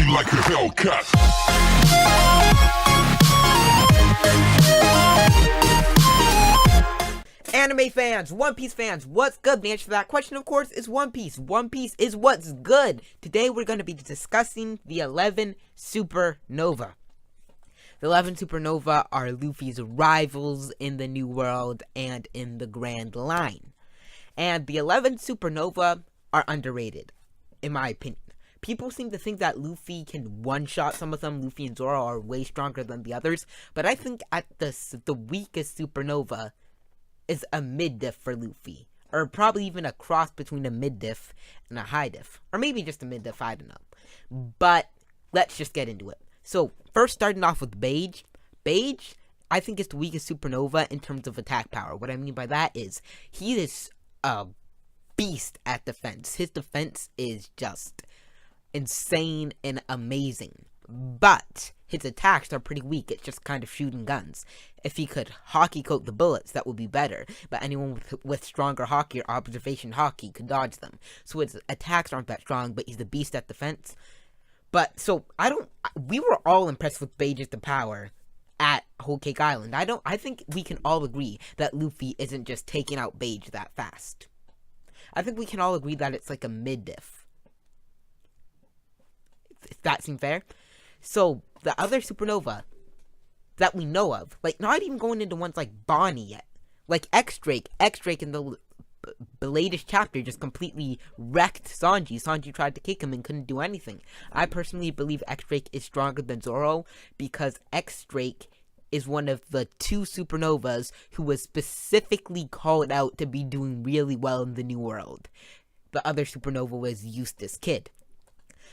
me like a Hellcat. Anime fans, One Piece fans, what's good? The answer to that question, of course, is One Piece. One Piece is what's good. Today, we're going to be discussing the 11 Supernova. The 11 Supernova are Luffy's rivals in the New World and in the Grand Line. And the 11 Supernova are underrated, in my opinion. People seem to think that Luffy can one-shot some of them. Luffy and Zoro are way stronger than the others. But I think at the weakest Supernova is a mid-diff for Luffy. Or probably even a cross between a mid-diff and a high-diff. Or maybe just a mid-diff, I don't know. But let's just get into it. So, first starting off with Beige. Beige, I think, is the weakest Supernova in terms of attack power. What I mean by that is, he is a beast at defense. His defense is just insane and amazing. But his attacks are pretty weak. It's just kind of shooting guns. If he could hockey coat the bullets, that would be better. But anyone with stronger hockey or observation hockey could dodge them. So his attacks aren't that strong, but he's a beast at defense. But, so, we were all impressed with Beige's power at Whole Cake Island. I think we can all agree that Luffy isn't just taking out Beige that fast. I think we can all agree that it's like a mid-diff. If that seems fair. So, the other Supernova that we know of, like, not even going into ones like Bonnie yet. Like X-Drake in the latest chapter just completely wrecked Sanji. Sanji tried to kick him and couldn't do anything. I personally believe X-Drake is stronger than Zoro because X-Drake is one of the two Supernovas who was specifically called out to be doing really well in the New World. The other Supernova was Eustace Kid.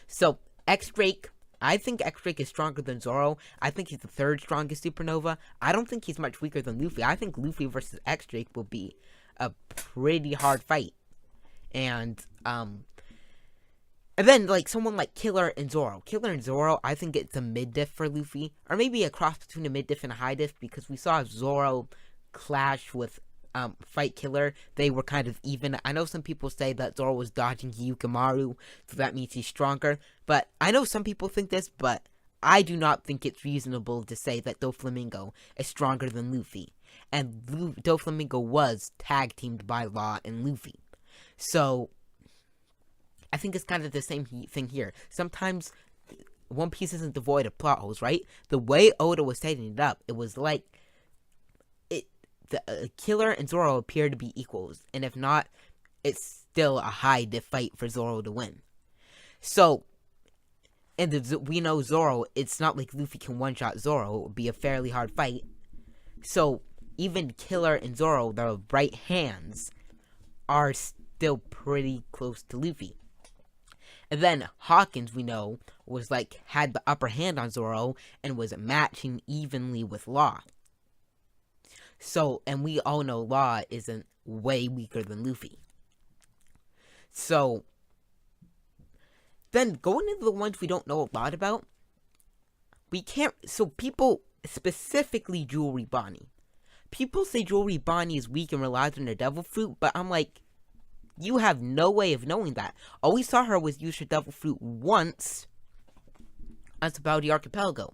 So, X-Drake, I think X-Drake is stronger than Zoro. I think he's the third strongest Supernova. I don't think he's much weaker than Luffy. I think Luffy versus X-Drake will be a pretty hard fight. And then, like, someone like Killer and Zoro. Killer and Zoro, I think it's a mid-diff for Luffy. Or maybe a cross between a mid-diff and a high-diff, because we saw Zoro clash with fight Killer. They were kind of even. I know some people say that Zoro was dodging Hyukimaru, so that means he's stronger. But I know some people think this, but I do not think it's reasonable to say that Doflamingo is stronger than Luffy. And Doflamingo was tag-teamed by Law and Luffy. So, I think it's kind of the same thing here. Sometimes, One Piece isn't devoid of plot holes, right? The way Oda was setting it up, it was like, the Killer and Zoro appear to be equals. And if not, it's still a high-diff fight for Zoro to win. So, and we know Zoro, it's not like Luffy can one-shot Zoro. It would be a fairly hard fight. So, even Killer and Zoro, their right hands, are still pretty close to Luffy. And then Hawkins, we know, was like, had the upper hand on Zoro, and was matching evenly with Law. So, and we all know Law isn't way weaker than Luffy. So, then going into the ones we don't know a lot about, we can't, so people, specifically Jewelry Bonnie. People say Jewelry Bonnie is weak and relies on her devil fruit, but I'm like, you have no way of knowing that. All we saw her was use her devil fruit once on Sabaody Archipelago.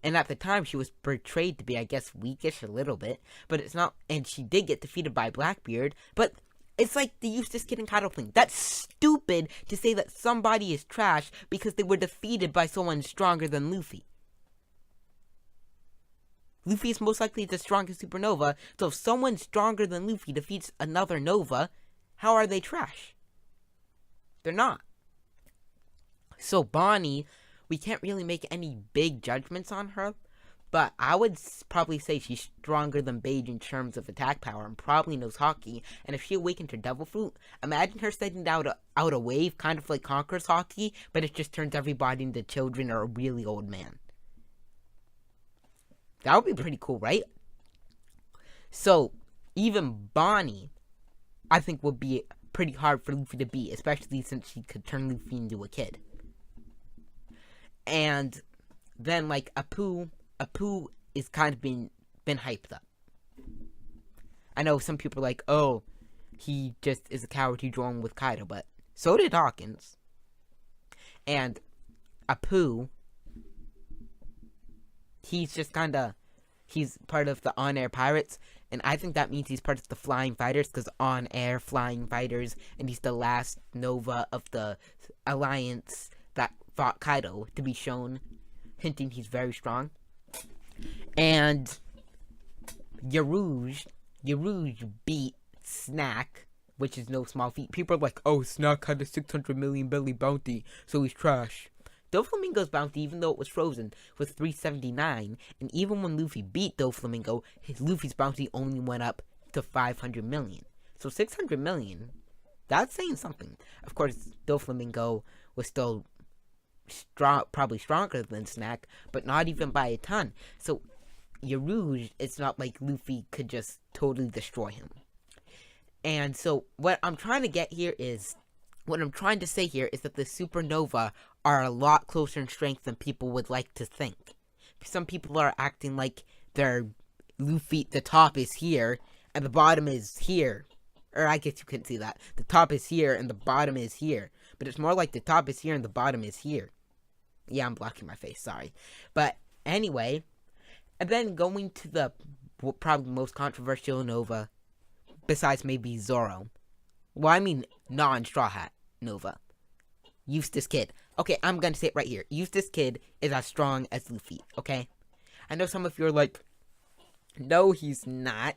And at the time, she was portrayed to be, I guess, weakish a little bit. But it's not, and she did get defeated by Blackbeard. But it's like the Eustace Kid and Kaido thing. That's stupid to say that somebody is trash because they were defeated by someone stronger than Luffy. Luffy is most likely the strongest Supernova, so if someone stronger than Luffy defeats another Nova, how are they trash? They're not. So Bonnie, we can't really make any big judgments on her, but I would probably say she's stronger than Beige in terms of attack power and probably knows hockey, and if she awakened her devil fruit, imagine her sending out a wave, kind of like Conqueror's hockey, but it just turns everybody into children or a really old man. That would be pretty cool, right? So, even Bonnie, I think, would be pretty hard for Luffy to beat, especially since she could turn Luffy into a kid. And then, like, Apu is kind of been hyped up. I know some people are like, oh, he just is a coward who joined with Kaido, but so did Hawkins. And Apu, he's just he's part of the on-air pirates, and I think that means he's part of the flying fighters, because on-air flying fighters, and he's the last Nova of the alliance that fought Kaido, to be shown, hinting he's very strong. And Yarouge beat Snack, which is no small feat. People are like, oh, Snack had a 600 million belly bounty, so he's trash. Doflamingo's bounty, even though it was frozen, was 379, and even when Luffy beat Doflamingo, Luffy's bounty only went up to 500 million. So 600 million, that's saying something. Of course, Doflamingo was still probably stronger than Snack, but not even by a ton. So Yarouge, it's not like Luffy could just totally destroy him. And so what I'm trying to say here is that the Supernova are a lot closer in strength than people would like to think. Some people are acting like they're Luffy, the top is here, and the bottom is here. Or I guess you couldn't see that. The top is here, and the bottom is here. But it's more like the top is here, and the bottom is here. Yeah, I'm blocking my face, sorry. But anyway, and then going to the probably most controversial Nova, besides maybe Zoro. Well, I mean non-Straw Hat Nova. Eustace Kid. Okay, I'm gonna say it right here. Eustace Kid is as strong as Luffy, okay? I know some of you are like, no, he's not.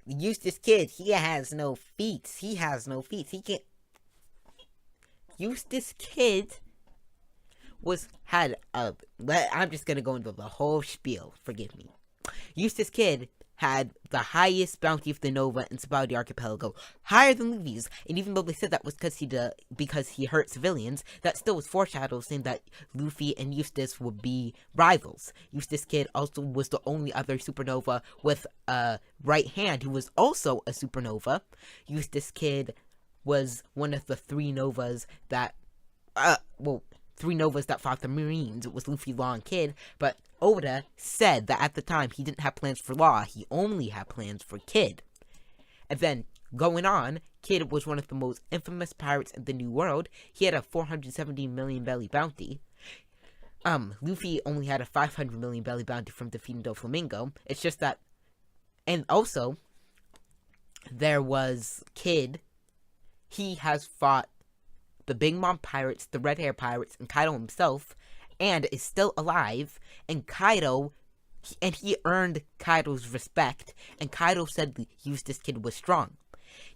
Eustace Kid, he has no feats. He can't. Eustace Kid I'm just gonna go into the whole spiel, forgive me. Eustace Kid had the highest bounty of the Nova in Sabaody Archipelago, higher than Luffy's, and even though they said that was because he hurt civilians, that still was foreshadowed, saying that Luffy and Eustace would be rivals. Eustace Kid also was the only other supernova with a right hand who was also a supernova. Eustace Kid was one of the three Novas that fought the Marines. It was Luffy, Law, and Kid, but Oda said that at the time he didn't have plans for Law, he only had plans for Kid. And then, going on, Kid was one of the most infamous pirates in the New World. He had a 470 million belly bounty. Luffy only had a 500 million belly bounty from defeating Doflamingo. It's just that, and also, there was Kid. He has fought the Big Mom Pirates, the Red Hair Pirates, and Kaido himself, and is still alive, and he earned Kaido's respect, and Kaido said Eustace Kid was strong.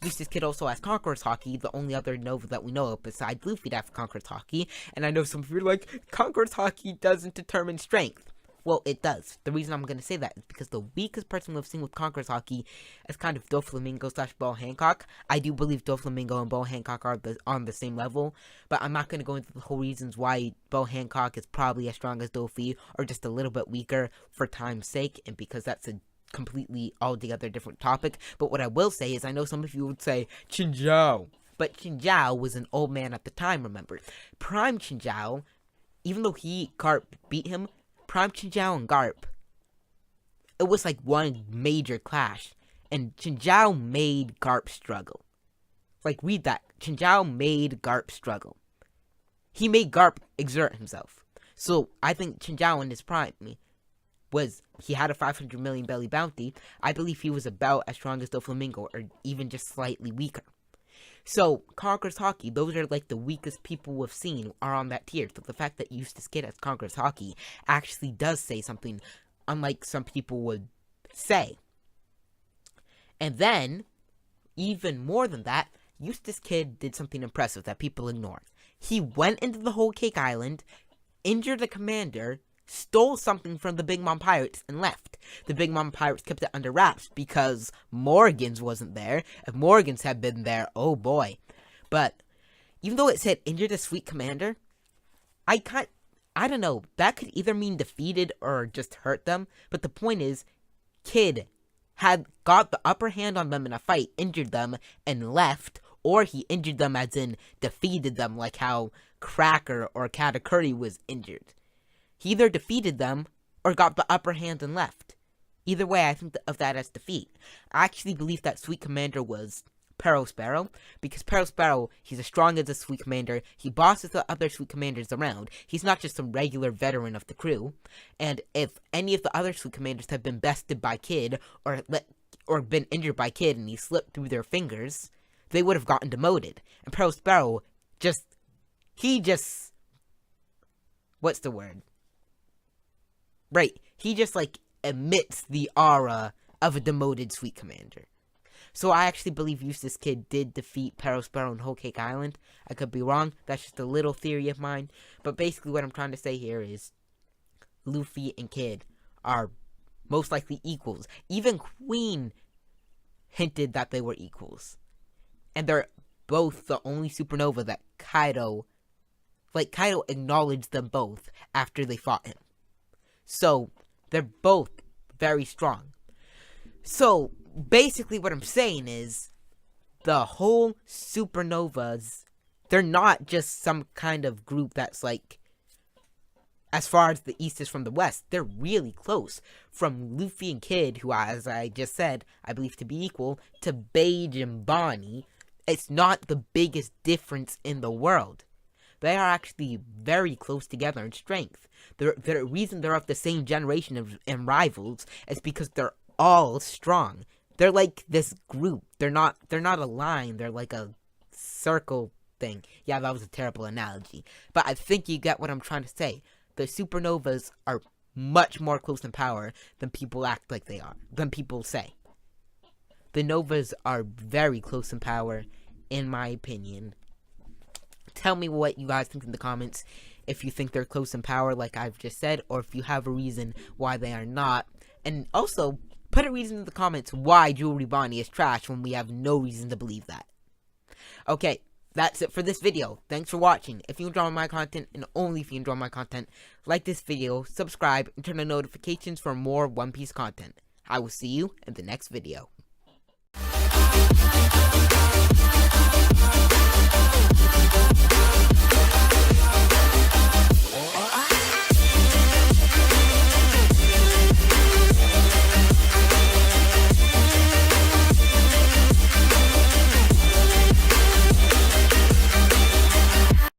Eustace Kid also has Conqueror's Haki, the only other Nova that we know of besides Luffy to have Conqueror's Haki, and I know some of you are like, Conqueror's Haki doesn't determine strength. Well, it does. The reason I'm going to say that is because the weakest person we've seen with Conqueror's Haki is kind of Doflamingo / Bo Hancock. I do believe Doflamingo and Bo Hancock are on the same level, but I'm not going to go into the whole reasons why Bo Hancock is probably as strong as Dofi, or just a little bit weaker for time's sake, and because that's a completely altogether different topic. But what I will say is, I know some of you would say, Chinjiao. But Chinjiao was an old man at the time, remember. Prime Chinjiao, even though Garp beat him, Prime Chinjiao and Garp, it was like one major clash, and Chinjiao made Garp struggle. Like, read that. Chinjiao made Garp struggle. He made Garp exert himself. So, I think Chinjiao in his prime he had a 500 million belly bounty. I believe he was about as strong as Doflamingo, or even just slightly weaker. So, Conqueror's Haki, those are like the weakest people we've seen are on that tier. So the fact that Eustace Kid has Conqueror's Haki actually does say something, unlike some people would say. And then, even more than that, Eustace Kid did something impressive that people ignore. He went into the whole Cake Island, injured the commander, stole something from the Big Mom Pirates, and left. The Big Mom Pirates kept it under wraps because Morgan's wasn't there. If Morgan's had been there, oh boy. But even though it said injured a sweet commander, I don't know, that could either mean defeated or just hurt them. But the point is, Kid had got the upper hand on them in a fight, injured them, and left. Or he injured them as in defeated them, like how Cracker or Katakuri was injured. He either defeated them or got the upper hand and left. Either way, I think of that as defeat. I actually believe that Sweet Commander was Sparrow, because Sparrow, he's as strong as a Sweet Commander. He bosses the other Sweet Commanders around. He's not just some regular veteran of the crew. And if any of the other Sweet Commanders have been bested by Kid, or been injured by Kid and he slipped through their fingers, they would have gotten demoted. And Sparrow what's the word? Right, he just, like, emits the aura of a demoted Sweet Commander. So I actually believe Eustace Kid did defeat Sparrow on Whole Cake Island. I could be wrong. That's just a little theory of mine. But basically what I'm trying to say here is Luffy and Kid are most likely equals. Even Queen hinted that they were equals. And they're both the only supernova that Kaido acknowledged them both after they fought him. So, they're both very strong. So, basically what I'm saying is, the whole Supernovas, they're not just some kind of group that's like, as far as the East is from the West, they're really close. From Luffy and Kid, who, as I just said, I believe to be equal, to Beige and Bonnie, it's not the biggest difference in the world. They are actually very close together in strength. The reason they're of the same generation and rivals is because they're all strong. They're like this group. They're not a line. They're like a circle thing. Yeah, that was a terrible analogy. But I think you get what I'm trying to say. The Supernovas are much more close in power than people act like they are. Than people say. The Novas are very close in power, in my opinion. Tell me what you guys think in the comments, if you think they're close in power like I've just said, or if you have a reason why they are not. And also, put a reason in the comments why Jewelry Bonnie is trash when we have no reason to believe that. Okay, that's it for this video. Thanks for watching. If you enjoy my content, and only if you enjoy my content, like this video, subscribe, and turn on notifications for more One Piece content. I will see you in the next video. We'll be right back.